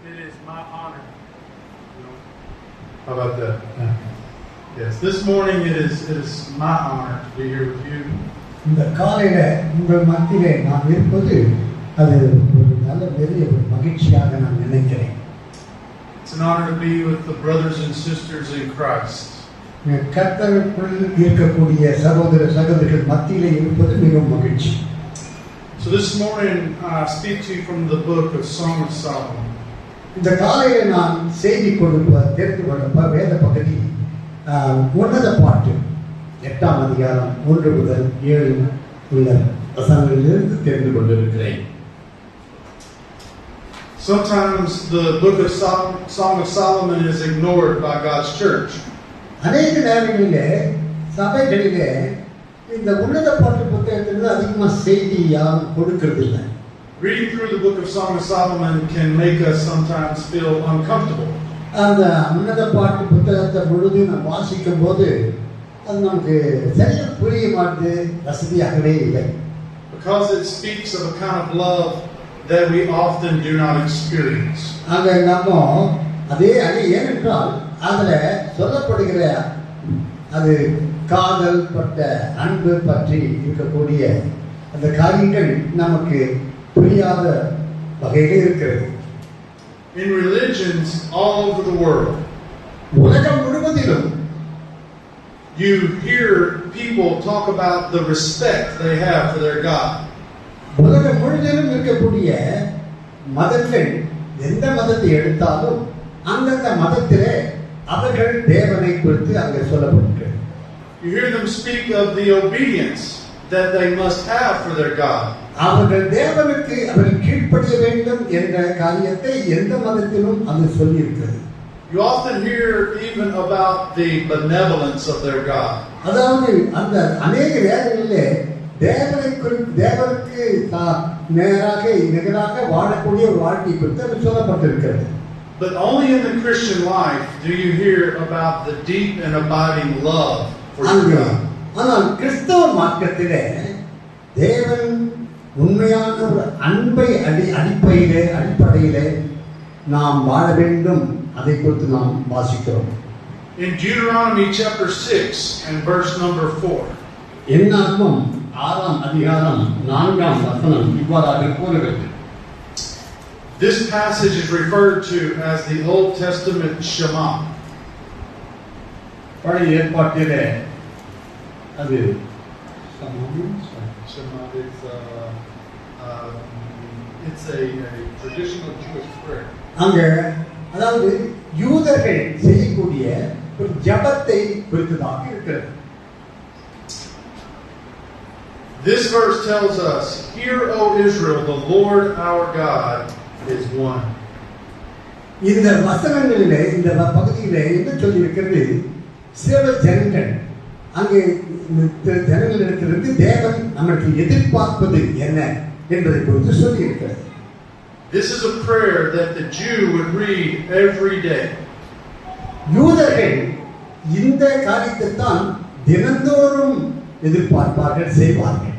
it is my honor. How about that? Yes, this morning it is my honor to be here with you. இந்த காலையில உங்கள் மத்தியிலே நான் இருப்பது அது ஒரு நல்ல பெரிய ஒரு மகிழ்ச்சியாக நான் நினைக்கிறேன். It's an honor to be with the brothers and sisters in Christ. கர்த்தருக்குள் இருக்கக்கூடிய சகோதர சகோதரிகள் மத்தியிலே இருப்பது மிகவும் மகிழ்ச்சி. So this morning I speak to you from the book of Song of Solomon. இந்த காலையில நான் செய்தி கொடுப்ப தெரிந்து கொள்ள வேத பகுதி உன்னத பாட்டு 8ஆம் அதிகாரம் 1 முதல் 7 உள்ள வசனங்களிலிருந்து தெரிந்து கொண்டிருக்கிறேன். Sometimes the book of Song of Solomon is ignored by God's church. அநேக நேரங்களிலே சபைகளிலே இந்த உன்னத பாட்டு புத்தகத்திலிருந்து அதிகமாக செய்தி யாரும் கொடுக்கறதில்லை. Reading through the book of Song of Solomon can make us sometimes feel uncomfortable. அந்த உன்னத பாட்டு புத்தகத்தை முழுதும் நாம் வாசிக்கும் போது அது நமக்கு சரியா புரிய மாட்டேது, வசதியாகவே இல்லை. Because it speaks of a kind of love that we often do not experience. அங்க நம்ம அதே ஏனென்றால் அதுல சொல்லப்படுகிற அது காதல் பட்ட அன்பு பற்றி இருக்கக்கூடிய அந்த காரியங்கள் நமக்கு புரியாத வகையில் இருக்கிறது. In religions all over the world, உலகம் முழுவதிலும் you hear people talk about the respect they have for their God. உலகம் முழுவதிலும் இருக்கக்கூடிய மதங்கள் எந்த மதத்தை எடுத்தாலும் அந்தந்த மதத்திலே அவர்கள் தேவனை குறித்து அங்கே சொல்லப்பட்டிருக்கிறது. You hear them speak of the obedience that they must have for their God. அவர்கள் தேவனுக்கு அவர்கள் கீழ்ப்படிய வேண்டும் என்ற காரியத்தை எந்த மதத்திலும் அது சொல்லி இருக்கிறது. You often hear even about the benevolence of their God. அதாவது அந்த அநேக வேதங்களிலே தேவனுக்கு நேராக நிகராக வாழக்கூடிய ஒரு வாழ்க்கை குறித்து அது சொல்லப்பட்டிருக்கிறது. But only in the Christian life do you hear about the deep and abiding love for your God. ஆனால் கிறிஸ்தவ மார்க்கத்திலே தேவன் உண்மையான ஒரு அன்பை அடிப்படையிலே நாம் வாழ வேண்டும், அதை குறித்து நாம் வாசிக்கிறோம். In Deuteronomy chapter 6 and verse number 4. என்னாகும் 6ஆம் அதிகாரம் 4ஆம் வசனம் இவ்வாறாக கூறுகிறது. This passage is referred to as the Old Testament Shema. பழைய ஏற்பாட்டிலே அது Shema it's a traditional Jewish prayer. அங்க அதாவது யூதர்கள் செய்யக்கூடிய ஒரு ஜெபத்தை குறித்ததாக இருக்கிறது. This verse tells us, "Hear, O Israel, the Lord our God is one." இந்த வசனங்களிலே இந்த பகுதியிலே என்ன சொல்லி இருக்கிறது? சில ஜனங்கள் அங்கே ஜனங்களிடத்திலிருந்து தேவன் நமக்கு எதிர்பார்ப்பது என்ன என்பதை குறித்து சொல்லி இருக்கிறது. This is a prayer that the Jew would read every day. யூதர்கள் இந்த காரியத்தை தான் தினந்தோறும் எதிர்பார்ப்பார்கள், செய்வார்கள்.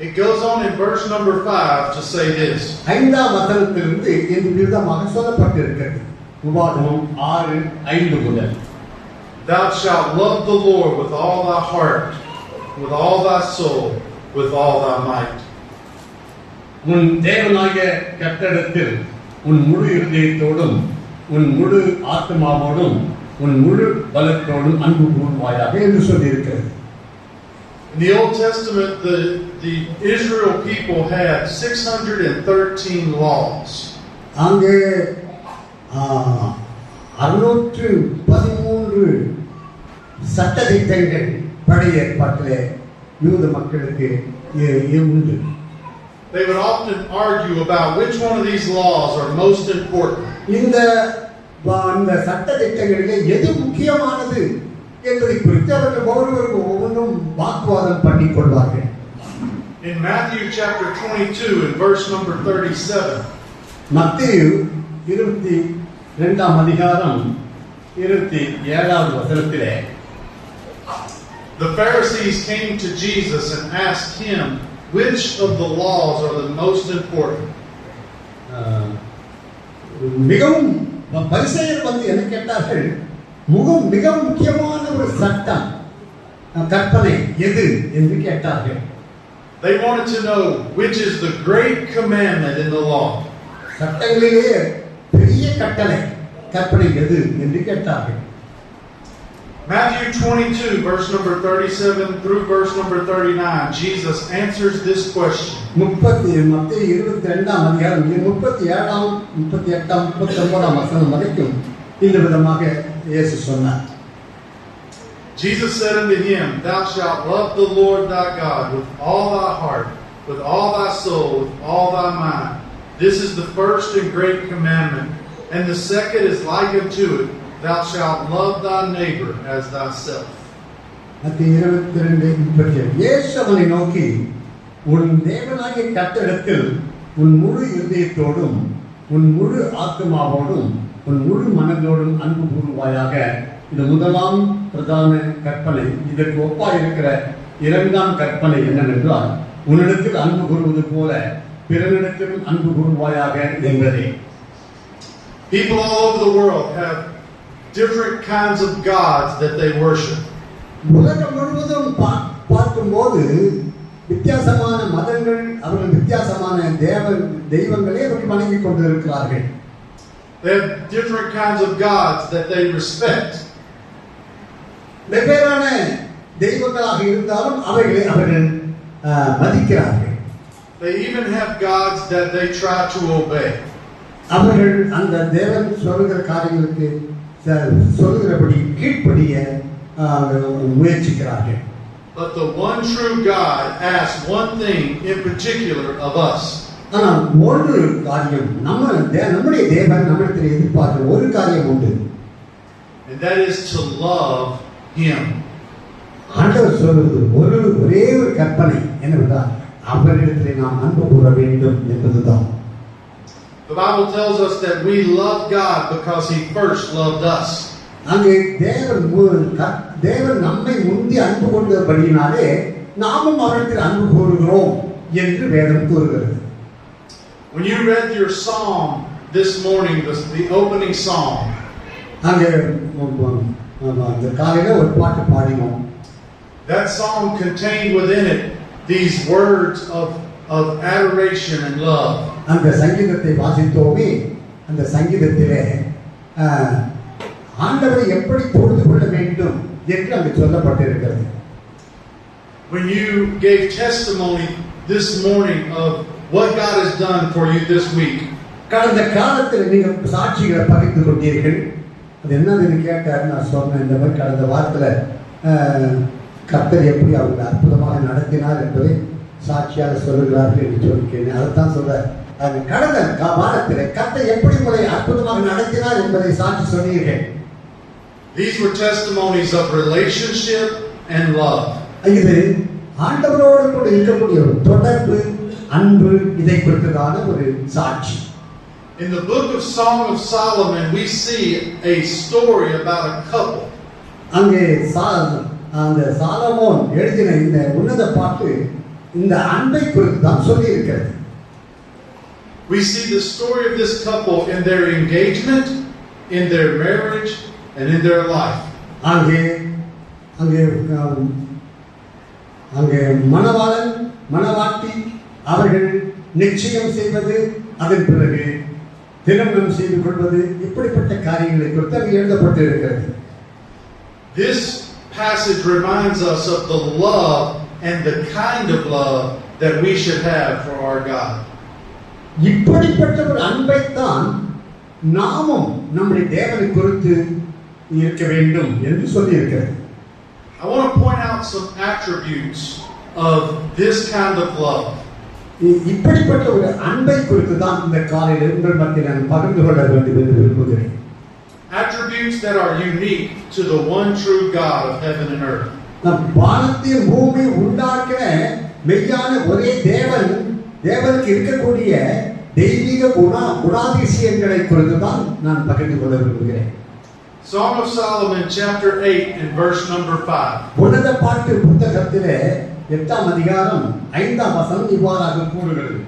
It goes on in verse number 5 to say this. 5ஆம் வசனத்திலிருந்து இந்த விதமாக சொல்லப்பட்டிருக்கிறது. உபாகமம் 6:5 முதல். Thou shalt love the Lord with all thy heart, with all thy soul, with all thy might. உன் தேவனாகிய கர்த்தரிடத்தில் உன் முழு இருதயத்தோடும் உன் முழு ஆத்மாவோடும் உன் முழு பலத்தோடும் அன்பு கூர்வாயாக என்று சொல்லியிருக்கிறது. In the Old Testament, the Israel people had 613 laws. அங்கே 613 சட்டதிட்டங்கள் பழைய ஏற்பாட்டிலே யூத மக்களுக்கு உண்டு. They would often argue about which one of these laws are most important. இந்த சட்டதிட்டங்களிலே எது முக்கியமானது என்பதை குறித்து அவர்கள் ஒவ்வொருவரும் வாக்குவாதம் பண்ணிக் கொள்வார்கள். In Matthew chapter 22 and verse number 37. மத்தேயு 22ஆம் அதிகாரம் 27வது வசனத்திலே The Pharisees came to Jesus and asked him, which of the laws are the most important? மிகவும் பரிசேயர் வந்து என்ன கேட்டார்கள், மிக முக்கியமான ஒரு சட்டம் கற்பனை எது என்று கேட்டார்கள். They wanted to know which is the great commandment in the law. சட்டங்களிலே பெரிய கட்டளை கற்பனை எது என்று கேட்டார்கள். Matthew 22 verse number 37 through verse number 39, Jesus answers this question. மத்தேயு 22ஆம் அதிகாரம் 37ஆம் 38ஆம் 39ஆம் வசனம் வரைக்கும் இந்த விதமாக இயேசு சொன்னார். Jesus said unto him, Thou shalt love the Lord thy God with all thy heart, with all thy soul, with all thy mind. This is the first and great commandment, and the second is like unto it, Thou shalt love thy neighbor as thyself. மத்தேயு 22:37 இயேசு அவனை நோக்கி, உன் தேவனாகிய கர்த்தரிடத்தில் உன் முழு இருதயத்தோடும் உன் முழு ஆத்துமாவோடும் உன் முழு மனதோடும் அன்பு கூறுவாயாக. இது முதலாம் பிரதான கற்பனை. இதற்கு ஒப்பாயிருக்கிற இரண்டாம் கற்பனை என்னவென்றால், உன்னிடத்தில் அன்பு கூறுவது போல பிறனிடத்திலும் அன்பு கூறுவாயாக என்பதே. People all over the world have different kinds of gods that they worship. உலகம் முழுவதும் பார்க்கும்போது வித்தியாசமான மதங்கள், அவர்கள் வித்தியாசமான தெய்வங்களே அவர்கள் வணங்கிக் கொண்டிருக்கிறார்கள். They have different kinds of gods that they respect. வெவ்வேறான தெய்வங்களாக இருந்தாலும் அவைகளை அவர்கள் மதிக்கிறார்கள். They even have gods that they try to obey. அவர்கள் அந்த தேவன் சொல்லுகிற காரியங்களுக்கு சொல்லுகிறபடி கீழ்ப்படிய முயற்சிக்கிறார்கள். But the one true God asks one thing in particular of us. ஆனால் ஒரு காரியம் நம்முடைய தேவன் நம்மிடத்தில் எதிர்பார்க்கிற ஒரு காரியம் உண்டு. And that is to love Him. ஆண்டவர் சொல்வது ஒரே ஒரு கற்பனை என்னவென்றால், அவரிடத்தில் நாம் அன்பு கூற வேண்டும் என்பதுதான். The Bible tells us that we love God because He first loved us. அங்கே தேவன் நம்மை முந்தி அன்பு கொண்டபடியினாலே நாமும் அவரிடத்தில் அன்பு கூறுகிறோம் என்று வேதம் கூறுகிறது. When you read your psalm this morning, the opening psalm, அங்கே அந்த காலையில ஒரு பாட்டு பாடினோம். That song contained within it these words of adoration and love. அந்த சங்கீதத்தை வாசித்தோமே, அந்த சங்கீதத்திலே ஆண்டவரை எப்படி தொழுது கொள்ள வேண்டும் என்று அங்கு சொல்லப்பட்டிருக்கிறது. When you gave testimony this morning of what God has done for you this week, கடந்த காலத்தில் நீங்கள் சாட்சிகளை பகிர்ந்து கொண்டீர்கள். அது என்னதுன்னு கேட்டார். நான் சொன்னேன், இந்த மாதிரி கடந்த வாரத்தில் கர்த்தர் எப்படி அவங்க அற்புதமாக நடத்தினார் என்பதை சாட்சியாக சொல்லுகிறார்கள் என்று சொல்லிக்கிறேன். அதைத்தான் சொல்றார். கடந்த வாரத்தில் கர்த்தர் எப்படி உங்களை அற்புதமாக நடத்தினார் என்பதை சாட்சி சொன்னீர்கள். These were testimonies of relationship and love. இது ஆண்டவரோடு கூட இருக்கக்கூடிய ஒரு தொடர்பு, அன்பு, இதை குறித்ததான ஒரு சாட்சி. In the book of Song of Solomon, we see a story about a couple. அங்கே அந்த சாலமோன் எழுதின இந்த உன்னத பாட்டு இந்த அன்பை குறித்து தான் சொல்லி இருக்கிறது. We see the story of this couple in their engagement, in their marriage, and in their life. அங்கே மணவாளன் மணவாட்டி அவர்கள் நிச்சயம் செய்வது, அதன் பிறகு திருமணம் செய்து கொள்வது, இப்படிப்பட்ட காரியங்களை குறித்து அங்கே எழுதப்பட்டு இருக்கிறது. This passage reminds us of the love and the kind of love that we should have for our God. இப்படிப்பட்ட ஒரு அன்பைத்தான் நாமும் நம்முடைய தேவனை குறித்து இருக்க வேண்டும் என்று சொல்லி இருக்கிறது. I want to point out some attributes of this kind of love. இப்படிப்பட்ட ஒரு அன்பை குறித்து தான் இந்த காலையில் உங்கள் மத்தியில் நான் பகிர்ந்து கொள்ள வேண்டும் என்று விரும்புகிறேன். Attributes that are unique to the one true God of heaven and earth. நம் வானத்தையும் பூமி உண்டாக்கின மெய்யான ஒரே தேவனுக்கு இருக்கக்கூடிய தெய்வீக குணாதிசயங்களை குறித்து தான் நான் பகிர்ந்து கொள்ள விரும்புகிறேன். Song of Solomon chapter 8 and verse number 5. உன்னத பாட்டு புத்தகத்திலே 8ஆம் அதிகாரம் 5ஆம் வசனம் இவ்வாறாக கூறுகிறது.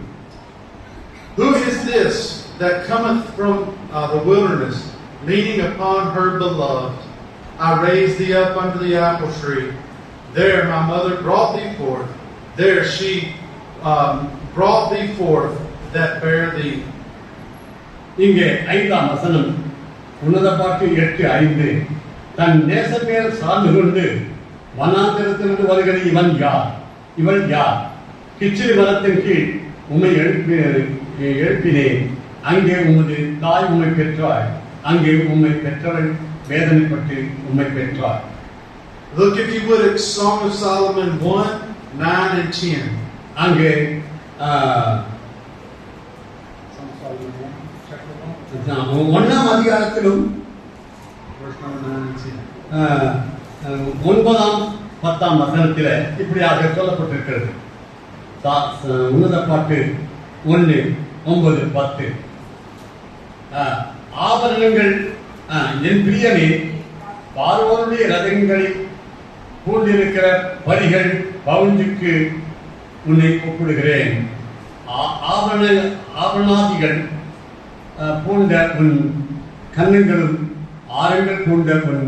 Who is this that cometh from the wilderness, leaning upon her beloved. I raised thee up under the apple tree. There my mother brought thee forth. There she brought thee forth that bare thee. இங்கே 5ஆம் வசனம், உன்னத பாட்டு 8:5. தன் நேசமேல் சார்ந்து கொண்டு வனாந்திரத்திலிருந்து வருகிற இவன் யார், இவள் யார்? கிச்சிலி மரத்தின் கீழ் உம்மை எழுப்பினேன். அங்கே உமது தாய் உம்மை பெற்றாள். அங்கே உம்மை பெற்றவள் வேதனைப்பட்டு உம்மை பெற்றாள். Look, if you would, at Song of Solomon 1:9 and 10. அங்கே 1ஆம் அதிகாரத்திலும் 9ஆம் 10ஆம் வசனத்தில் இப்படியாக சொல்லப்பட்டிருக்கிறது. உன்னத பாட்டு 1:9-10. ஆபரணங்கள் என் பிரியனே, பார்வோனுடைய ரதங்களில் பூண்டிருக்கிற பரிகள் பவுஞ்சுக்கு உன்னை ஒப்பிடுகிறேன். ஆபரணாதிகள் பூண்ட உன் கன்னங்களும் ஆரங்கள் பூண்ட உன்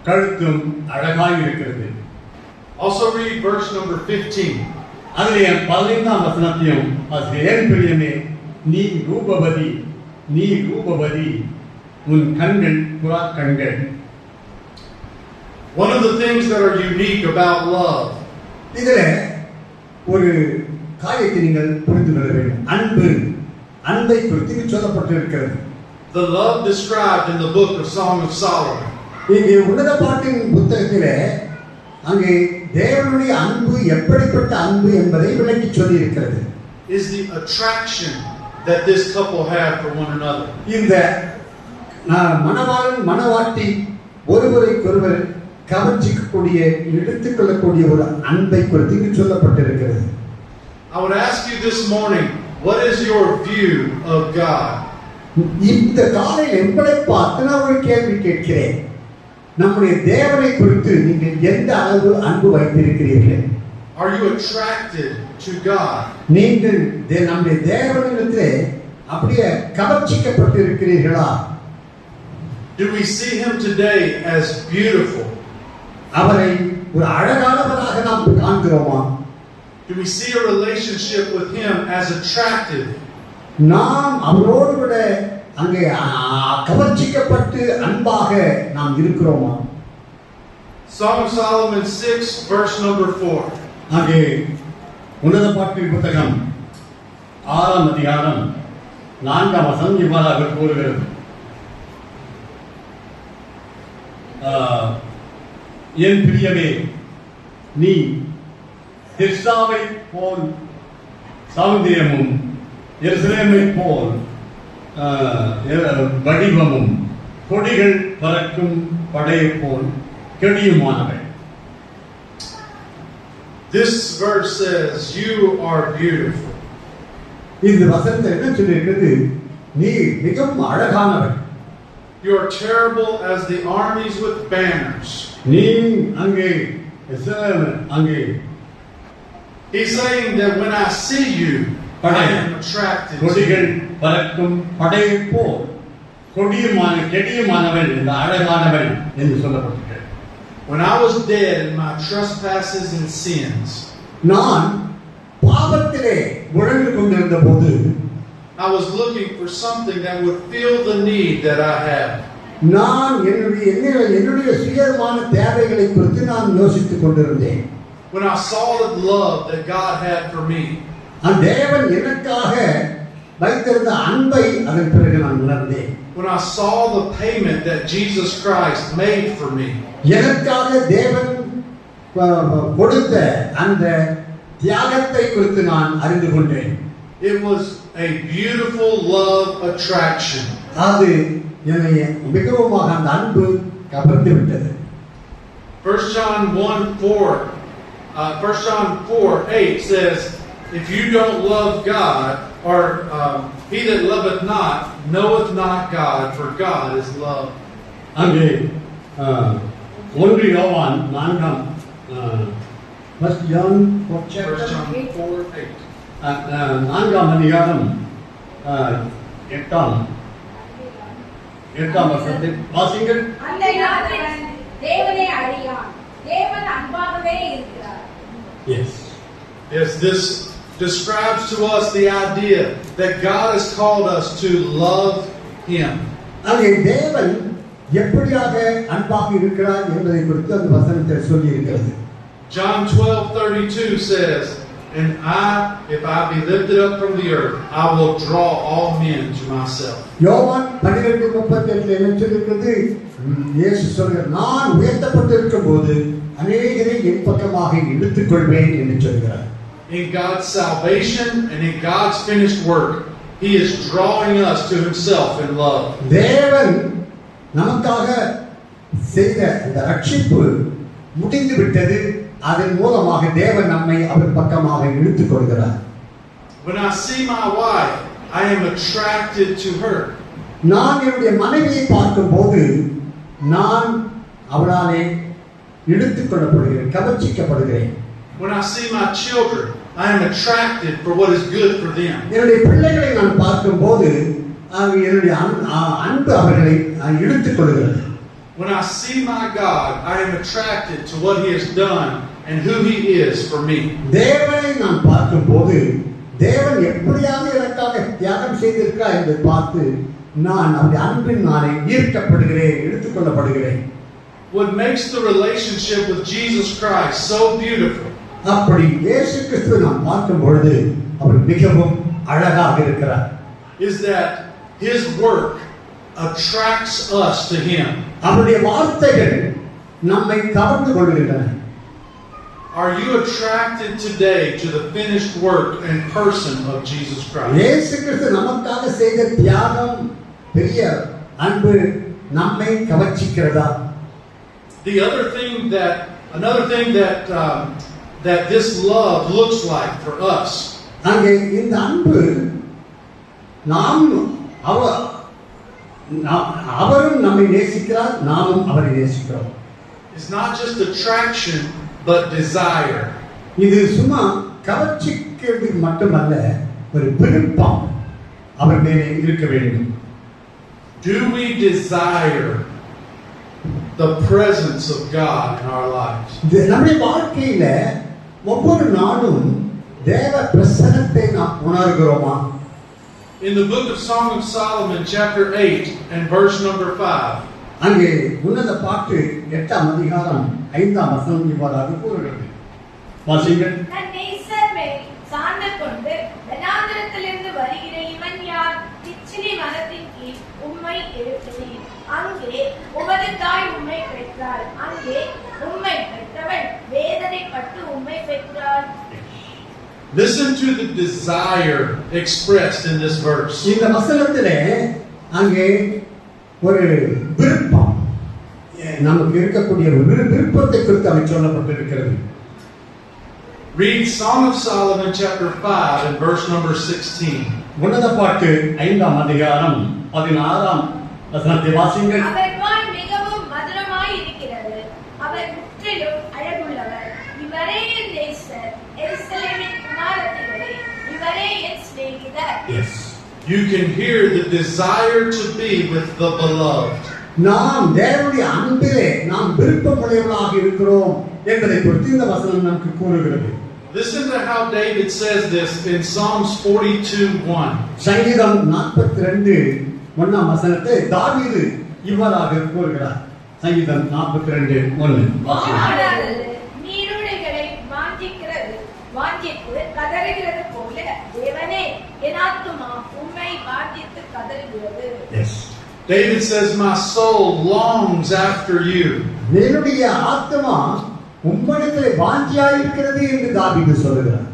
கழுத்தும் அழகாய் இருக்கிறது. Also read verse number 15. அதிலே 15ஆம் வசனத்தையும் என் பிரியனே, நீ ரூபவதி, நீ ரூபவதி, உன் கண்கள் புறா கண்கள். One of the things that are unique about love. இதுல ஒரு காரியத்தை நீங்கள் புரிந்து கொள்ள வேண்டும். அன்பை குறித்து சொல்லப்பட்டிருக்கிறது. The love described in the book of Song of Solomon. இங்கே உன்னத பாட்டின் புத்தகத்திலே அங்கே தேவனுடைய அன்பு எப்படிப்பட்ட அன்பு என்பதை விளக்கி சொல்லி இருக்கிறது. Is the attraction that this couple have for one another. இந்த மணவாளன் மணவாட்டி ஒருவரைக்கொருவர் கவர்ச்சிக்கக்கூடிய எடுத்துக்கொள்ளக்கூடிய ஒரு அன்பை குறித்து சொல்லப்பட்டிருக்கிறது. I would ask you this morning, what is your view of God? இந்த காலையில் உங்களை பார்த்து நான் ஒரு கேள்வி கேட்கிறேன். நம்முடைய தேவனை குறித்து நீங்கள் எந்த அளவு அன்பு வைத்திருக்கிறீர்கள்? Are you attracted to God? நீங்கள் நம்முடைய தேவனிடத்திலே அப்படியே கவர்ச்சிக்கப்பட்டிருக்கிறீர்களா? Do we see him today as beautiful? அவரை ஒரு அழகானவராக நாம் காண்கிறோமா? Do we see a relationship with him as attractive? நாம் அவரோடு கூட அங்கே கவர்ச்சிக்கப்பட்டு அன்பாக நாம் இருக்கிறோமா? Song of Solomon 6 verse number 4. அங்கே உன்னத பாட்டு புத்தகம் 6ஆம் அதிகாரம் 4ஆம் வசனம் இவ்வாறாக கூறுகிறது. என் பிரியமே, நீ திர்சாவை போல் சௌந்தரியமும் எருசலேமை போல் வடிவமும் கொடிகள் பறக்கும் படையை போல் கெடியுமானவள். This verse says you are beautiful. இந்த வசனத்தில் என்ன சொல்லியிருக்கிறது? நீ மிகவும் அழகானவள். You are terrible as the armies with banners. நீ அங்கே He's saying that when I see you, I am attracted to கொடிகள் you. பறக்கும் படையை போல் கெடியுமானவள், இந்த அழகானவள் என்று சொல்லப்பட்டிருக்கிறது. When I was dead in my trespasses and sins, நான் பாவத்திலே உழன்று கொண்டிருந்த போது I was looking for something that would fill the need that I have. நான் என்னுடைய சுயமான தேவைகளை குறித்து நான் யோசித்துக் கொண்டிருந்தேன். When I saw the love that God had for me, அந்த தேவன் எனக்காக வைத்திருந்த அன்பை அதன் பிறகு நான் உணர்ந்தேன். when I saw the payment that Jesus Christ made for me, எனக்காக தேவன் கொடுத்த அந்த தியாகத்தை குறித்து நான் அறிந்து கொண்டேன். it was a beautiful love attraction. அது என்னை மிகவும் அந்த அன்பு கவர்ந்து விட்டது. 1 John 4:8 says, if you don't love God, or he that loveth not knoweth not God, for God is love. அங்கே 1 யோவான் 4ஆம் 1 John 4:8. 4ஆம் அதிகாரம் எட்டாம் வசனத்தை வாசிங்கள். அந்த யாதவன் தேவனை அறியான், தேவன் அன்பாகவே இருக்கிறார். Yes, this describes to us the idea that God has called us to love Him. அங்கே தேவன் எப்படியாக அன்பாக இருக்கிறார் என்பதை குறித்து அந்த வசனத்தில் சொல்லி இருக்கிறது. John 12:32 says, "And if I be lifted up from the earth, I will draw all men to myself." யோவான் 12:38 என்ன சொல்கிறது? இயேசு சொல்கிறார், நான் உயர்த்தப்பட்டிருக்கும் போது அநேகரை என் பக்கமாக இழுத்துக் கொள்வேன் என்று சொல்கிறார். In God's salvation and in God's finished work, He is drawing us to Himself in love. தேவன் நமக்காக செய்த அந்த ரட்சிப்பு முடிந்து விட்டது. அதன் மூலமாக தேவன் நம்மை அவர் பக்கமாக இழுத்துக் கொள்கிறார். When I see my wife, I am attracted to her. நான் என்னுடைய மனைவியை பார்க்கும்போது நான் அவளாலே இழுத்துக் கொள்ளப்படுகிறேன், கவர்ச்சிக்கப்படுகிறேன். When I see my children, I am attracted for what is good for them. என்னுடைய பிள்ளைகளை நான் பார்க்கும்போது என்னுடைய அன்பு அவர்களை இழுத்துக் கொள்கிறது. When I see my God, I am attracted to what He has done and who He is for me. தேவனை நான் பார்க்கும்போது தேவன் எப்படியாக எனக்காக தியாகம் செய்திருக்கிறார் என்று பார்த்து நான் அவருடைய அன்பினாலே ஈர்க்கப்படுகிறேன், எடுத்துக் கொள்ளப்படுகிறேன். What makes the relationship with Jesus Christ so beautiful அப்படி இயேசு கிறிஸ்துவை நாம் பார்க்கும் பொழுது அவர் மிகவும் அழகாக இருக்கிறார். is that His work attracts us to Him. அவருடைய வார்த்தைகள் நம்மை கவர்ந்து கொள்கின்றன. Are you attracted today to the finished work and person of Jesus Christ? இயேசு கிறிஸ்து நமக்காக செய்த தியாகம், பெரிய அன்பு நம்மை கவர்ச்சிக்கிறதா? Another thing that this love looks like for us. அங்கே இந்த அன்பு அவரும் நம்மை நேசிக்கிறார், நாமும் அவரை நேசிக்கிறோம். It's not just attraction but desire. இது சும்மா கவர்ச்சிக்கிறது மட்டுமல்ல, ஒரு விருப்பம் அவர் மேலே இருக்க வேண்டும். Do we desire the presence of God in our lives? நம்முடைய வாழ்க்கையில ஒவ்வொரு நாளும் தேவ பிரசன்னத்தை நாம் உணர்கிறோமா? In the book of Song of Solomon, chapter 8 and verse number 5. அங்கே உன்னத பாட்டு 8ஆம் அதிகாரம் 5ஆம் வசனம் இவ்வாறாக கூறுகிறது. வாசிங்கள். தன் நேசர் மேல் சார்ந்து கொண்டு வனாந்திரத்திலிருந்து வருகிற இவன் யார்? கிச்சிலி மரத்தின் கீழ் உம்மை எழுப்பினீர். அங்கே உமது தாய் உம்மை பெற்றாள். அங்கே உம்மை பெற்றவள் வேதனைப்பட்டு உம்மை பெற்றாள். Listen to the desire expressed in this verse. இந்த வசனத்திலே அங்கே ஒரு விருப்பம், நமக்கு இருக்கக்கூடிய ஒரு விருப்பத்தை குறித்து அங்கே சொல்லப்பட்டிருக்கிறது. Read Song of Solomon chapter 5 and verse number 16. உன்னத பாட்டு 5ஆம் அதிகாரம் 16ஆம் வசனத்தை வாசிங்கள். அவர் வாய் மிகவும் மதுரமாய் இருக்கிறது, அவர் முற்றிலும் அழகுள்ளவர். இவரே என் நேசர், எருசலேமின் குமாரத்திகளே, இவரே என் சிநேகிதர். Yes. You can hear the desire to be with the beloved. நாம் தேவனுடைய அன்பிலே நாம் விருப்பமுடையவர்களாக இருக்கிறோம் என்பதை குறித்து இந்த வசனம் நமக்கு கூறுகிறது. Listen to how David says this in Psalms 42:1. சங்கீதம் 42:1ஆம் வசனத்தை தாவீது இவ்வாறாக கூறுகிறார். சங்கீதம் 42:1. ஆனாலும் நீருடைகளை வாஞ்சித்து கதறுகிறது போல தேவனே என் ஆத்துமா உம்மை வாஞ்சித்து கதறுகிறது. Yes. David says, "My soul longs after you." என்னுடைய ஆத்துமா உம்மிடத்திலே வாஞ்சியாய் இருக்கிறது என்று தாவீது சொல்கிறார்.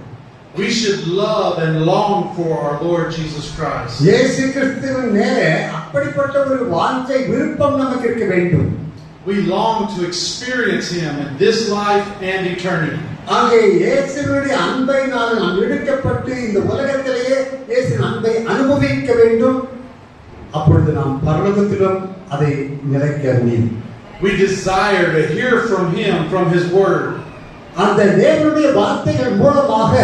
We should love and long for our Lord Jesus Christ. இயேசு கிறிஸ்துவின் மேலே அப்படிப்பட்ட ஒரு வாஞ்சை, விருப்பம் நமக்கு இருக்க வேண்டும். We long to experience Him in this life and eternity. ஆகவே இயேசுவினுடைய அன்பை நாம் எடுக்கப்பட்டு இந்த உலகத்திலேயே இயேசுவின் அன்பை அனுபவிக்க வேண்டும். அப்பொழுது நாம் பரலோகத்திலும் அதை நிலைக்க முடியும். We desire to hear from Him, from His Word. அந்த தேவனுடைய வார்த்தைகள் மூலமாக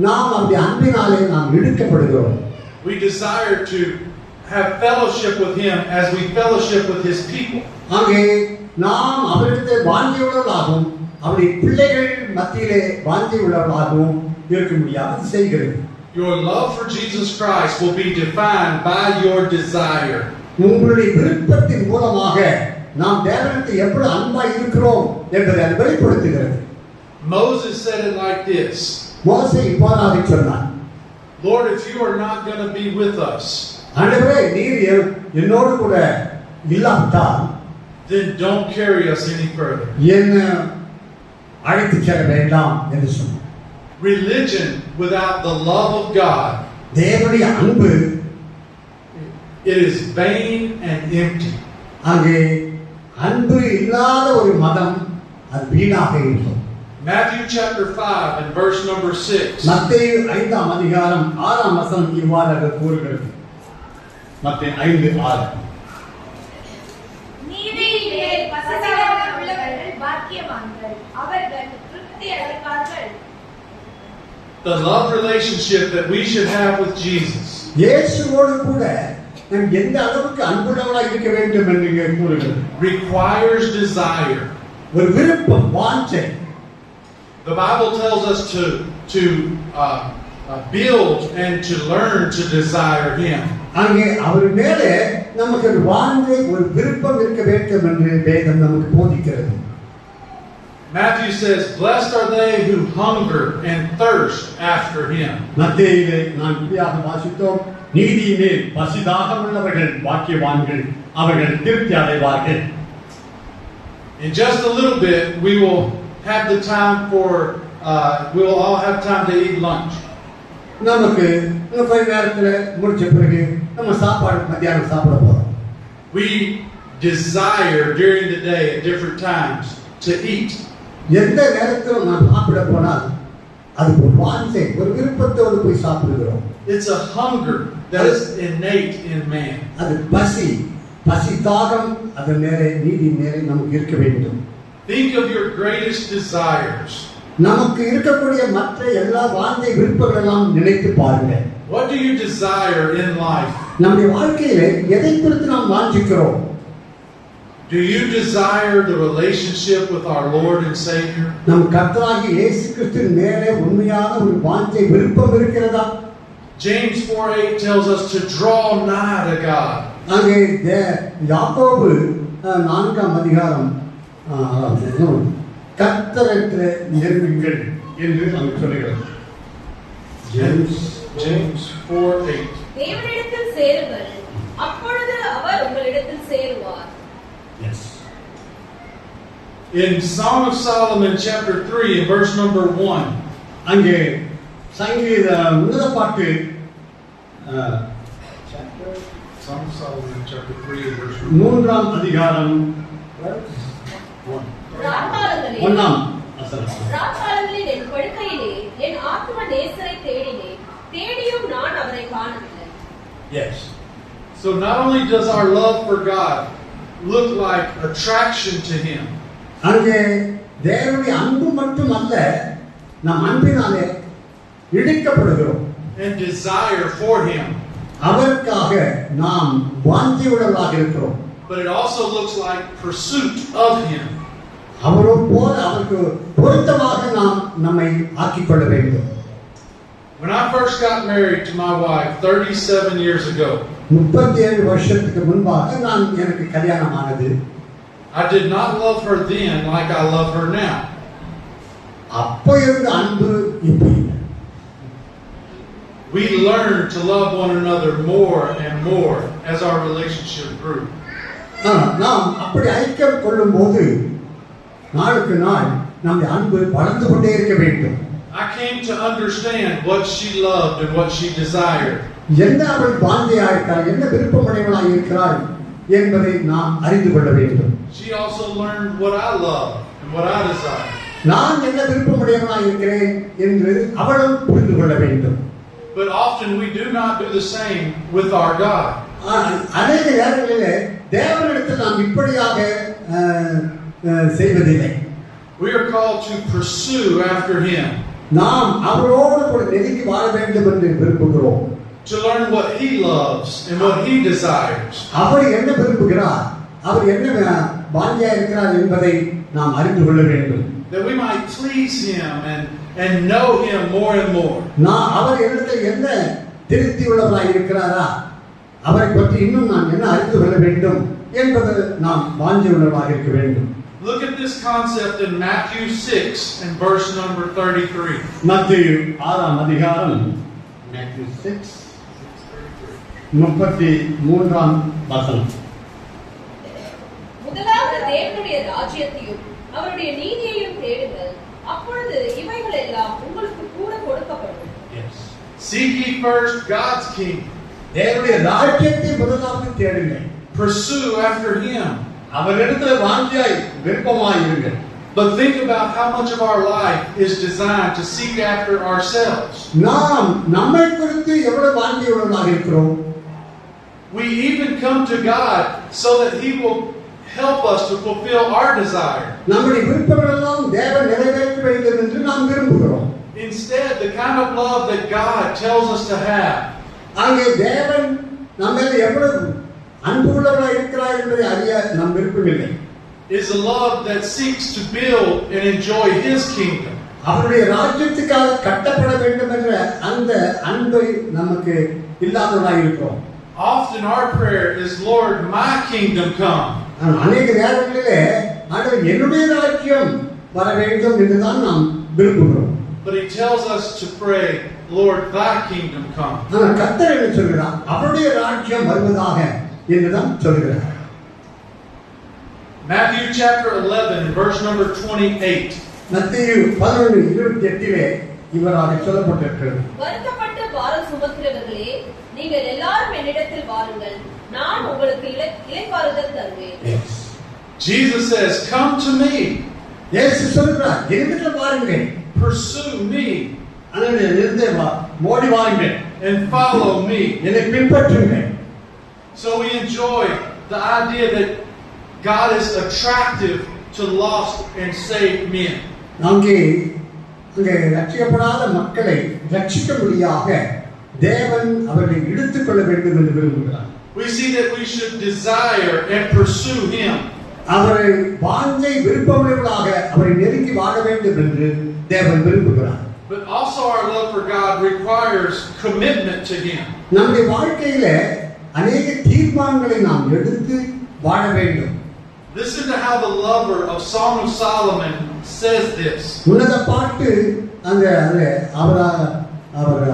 நாம் அந்த அன்பினாலே நாம் இழுக்கப்படுகிறோம். We desire to have fellowship with Him as we fellowship with His people. அங்கே நாம் அவரிடத்தில் வாஞ்சியுள்ளவர்களாகவும் அவருடைய பிள்ளைகள் மத்தியிலே வாஞ்சியுள்ளவர்களாகவும் இருக்க முடியாது செய்கிறது. Your love for Jesus Christ will be defined by your desire. உங்களுடைய விருப்பத்தின் மூலமாக நாம் தேவனிடத்தில் எப்படி அன்பாய் இருக்கிறோம் என்பதை அது வெளிப்படுத்துகிறது. Moses said it like this. மோசே இவ்வாறாக சொன்னார், Lord, if you are not going to be with us, ஆண்டவரே நீர் என்னோடு கூட இல்லாவிட்டால் then don't carry us any further. என்ன அழைத்து செல்ல வேண்டாம் என்று சொன்னார். Religion without the love of God, தேவனுடைய அன்பு it is vain and empty. அங்கே அன்பு இல்லாத ஒரு மதம் அது வீணாக இருக்கும். Matthew chapter 5 and verse number 6. மத்தேயு 5ஆம் அதிகாரம் 6ஆம் வசனம் இவ்வாறாக கூறுகிறது. மத்தேயு 5:6. நீதியின் மேல் பசிதாகம் உள்ளவர்கள் பாக்கியவான்கள், அவர்கள் திருப்தி அடைவார்கள். The love relationship that we should have with Jesus இயேசுவோடு கூட நாம் எந்த அளவுக்கு அன்புள்ளவர்களாக இருக்க வேண்டும் என்று இங்கே கூறுகிறது. requires desire. ஒரு விருப்பம், வாஞ்சை. The Bible tells us to build and to learn to desire Him. அங்கே அவர் மேலே நமக்கு ஒரு வாஞ்சை, ஒரு விருப்பம் இருக்க வேண்டும் என்று வேதம் நமக்கு போதிக்கிறது. Matthew says, "Blessed are they who hunger and thirst after Him." மத்தேயுவிலே நாம் இப்படியாக வாசித்தோம், நீதியின் மேல் பசிதாகம் உள்ளவர்கள் பாக்கியவான்கள், அவர்கள் திருப்தி அடைவார்கள். In just a little bit, we will have the time for. We will all have time to eat lunch. நமக்கு இன்னும் கொஞ்ச நேரத்துல முடிச்ச பிறகு நம்ம சாப்பாடு மத்தியானம் சாப்பிட போறோம். We desire during the day at different times to eat. எந்த நேரத்திலும் நாம் சாப்பிட போனால் அது ஒரு வாஞ்சை, ஒரு விருப்பத்தோடு போய் சாப்பிடுகிறோம். It's a hunger that is innate in man. அது பசி தாகம், அது மேலே நீதி மேலே நமக்கு இருக்க வேண்டும். Think of your greatest desires. நமக்கு இருக்கக்கூடிய மற்ற எல்லா வாஞ்சை விருப்பங்கள் எல்லாம் நினைத்து பாருங்க. What do you desire in life? நம்முடைய வாழ்க்கையிலே எதை குறித்து நாம் வாஞ்சிக்கிறோம்? Do you desire the relationship with our Lord and Savior? நம் கர்த்தராகிய இயேசு கிறிஸ்துவின் மேலே உண்மையான ஒரு வாஞ்சை விருப்பம் இருக்கிறதா? James 4:8 tells us to draw nigh to God. அங்கே யாக்கோபு 4ஆம் அதிகாரம் கர்த்தரிடத்திலே நெருங்குங்கள் என்று அங்கு சொல்லுகிறது. James 4:8. தேவனிடத்தில் சேருங்கள், அப்பொழுது அவர் உங்களிடத்தில் சேருவார். Yes. In Song of Solomon chapter 3 and verse number 1. அங்கே சங்கீத உன்னத பாட்டு Song of Solomon chapter 3 and verse number 1. 3ஆம் அதிகாரம் 1. ராக்காலங்களில் 1ஆம் வசனம். ராக்காலங்களில் என் படுக்கையிலே என் ஆத்தும நேசரை தேடினேன், தேடியும் நான் அவரை காணவில்லை. Yes. So not only does our love for God look like attraction to Him, அங்கே தேவனுடைய அன்பு மட்டுமல்ல, நம் அன்பினாலே இழுக்கப்படுகிறோம். and desire for Him, அவருக்காக நாம் வாஞ்சியுள்ளவர்களாக இருக்கிறோம். but it also looks like pursuit of Him. அவரோடு போல அவருக்கு பொருத்தமாக நாம் நம்மை ஆக்கிக்கொள்ள வேண்டும். When I first got married to my wife 37 years ago, 37 வருஷத்துக்கு முன்பாக எனக்கு கல்யாணம் ஆனது. I did not love her then like I love her now. அப்போ இருந்த அன்பு இப்போ இல்லை. We learned to love one another more and more as our relationship grew. நாம் அப்படி ஐக்கியம் கொள்ளும் போது நாளுக்கு நாள் நம்முடைய அன்பு வளர்ந்து கொண்டே இருக்க வேண்டும். I came to understand what she loved and what she desired. என்ன அவள் வாஞ்சையா இருக்கிறாள், என்ன விருப்பமுடையவளாய் இருக்கிறாள் என்பதை நாம் அறிந்து கொள்ள வேண்டும். She also learned what I love and what I desire. நான் என்ன விருப்பமுடையவளாய் இருக்கிறேன் என்று அவளும் புரிந்து கொள்ள வேண்டும். But often we do not do the same with our God. அநேக நேரங்களிலே தேவனிடத்தில் நாம் இப்படியாக செய்வதில்லை. We are called to pursue after Him. நாம் அவரோடு கூட நெருங்கி வாழ வேண்டும் என்று விரும்புகிறோம். to learn what He loves and what He desires. அவர் என்ன விரும்புகிறார், அவர் என்ன வாஞ்சியா இருக்கிறார் என்பதை நாம் அறிந்து கொள்ள வேண்டும். That we might please Him and know Him more and more. நான் அவர் என்னிடத்தில் என்ன திருப்தி உள்ளவராய் இருக்கிறாரா, அவரை பற்றி இன்னும் நான் என்ன அறிந்து கொள்ள வேண்டும் என்பது நாம் வாஞ்சி உள்ளவராக இருக்க வேண்டும். Look at this concept in Matthew 6 and verse number 33. மத்தேயு 6ஆம் அதிகாரம் Matthew 6 33ஆம் வசனம். முதலாவது தேவனுடைய ராஜ்யத்தையும் அவருடைய நீதியையும் தேடுங்கள், அப்பொழுது இவைகள் எல்லாம் உங்களுக்கு கூட கொடுக்கப்படும். Seek ye first God's kingdom. தேவனுடைய ராஜ்யத்தை முதலாவது தேடுங்கள். Pursue after Him. அவரிடத்தில் வாஞ்சியாய் விருப்பமாய் இருங்கள். But think about how much of our life is designed to seek after ourselves. நாம் நம்மை குறித்து எவ்வளவு வாஞ்சி உள்ளவராக இருக்கிறோம். We even come to God so that He will help us to fulfill our desire. நம்முடைய விருப்பங்கள் எல்லாம் தேவன் நிறைவேற்ற வேண்டும் என்று நாம் விரும்புகிறோம். Instead, the kind of love that God tells us to have அங்கே தேவன் நம்ம எவ்வளவு அன்பு உள்ளவராக இருக்கிறார் என்பதை அறிய நாம் விருப்பமில்லை. is a love that seeks to build and enjoy His kingdom. அவருடைய ராஜ்யத்துக்காக கட்டப்பட வேண்டும் என்ற அந்த அன்பை நமக்கு இல்லாதவராக இருக்கிறோம். Often our prayer is, Lord, my kingdom come. அநேக நேரங்களிலே ஆண்டவர் என்னுடைய ராஜ்யம் வர வேண்டும் என்றுதான் நாம் விரும்புகிறோம். But He tells us to pray, Lord, thy kingdom come. ஆனால் கர்த்தர் என்ன சொல்கிறார்? அவருடைய ராஜ்யம் வருவதாக என்றுதான் சொல்கிறார். Matthew chapter 11 verse number 28. மத்தேயு 11:28 இவராக சொல்லப்பட்டிருக்கிறது. வருத்தப்பட்டு பாரம் சுமக்கிறவர்களே, நீங்கள் எல்லாரும் என்னிடத்தில் வாருங்கள், நான் உங்களுக்கு இளைப்பாறுதல் தருவேன். Jesus says, come to me. இயேசு சொல்கிறார், என்னிடத்தில் வாருங்கள். Pursue me. அங்கே மோடி வாருங்கள். And follow me. என்னை பின்பற்றுங்கள். So we enjoy the idea that God is attractive to lost and saved men. அங்கே ரட்சிக்கப்படாத மக்களை ரட்சிக்கும்படியாக தேவன் அவர்களை இழுத்துக் கொள்ள வேண்டும் என்று விரும்புகிறார். We see that we should desire and pursue Him. அவரை வாஞ்சை விருப்பமுள்ளவர்களாக அவரை நெருங்கி வாழ வேண்டும் என்று தேவன் விரும்புகிறார். But also our love for God requires commitment to Him. நம்முடைய வாழ்க்கையில அநேக தீர்மானங்களை நாம் எடுத்து வாழ வேண்டும். Listen to how the lover of Song of Solomon says this. உன்னத பாட்டு அவர்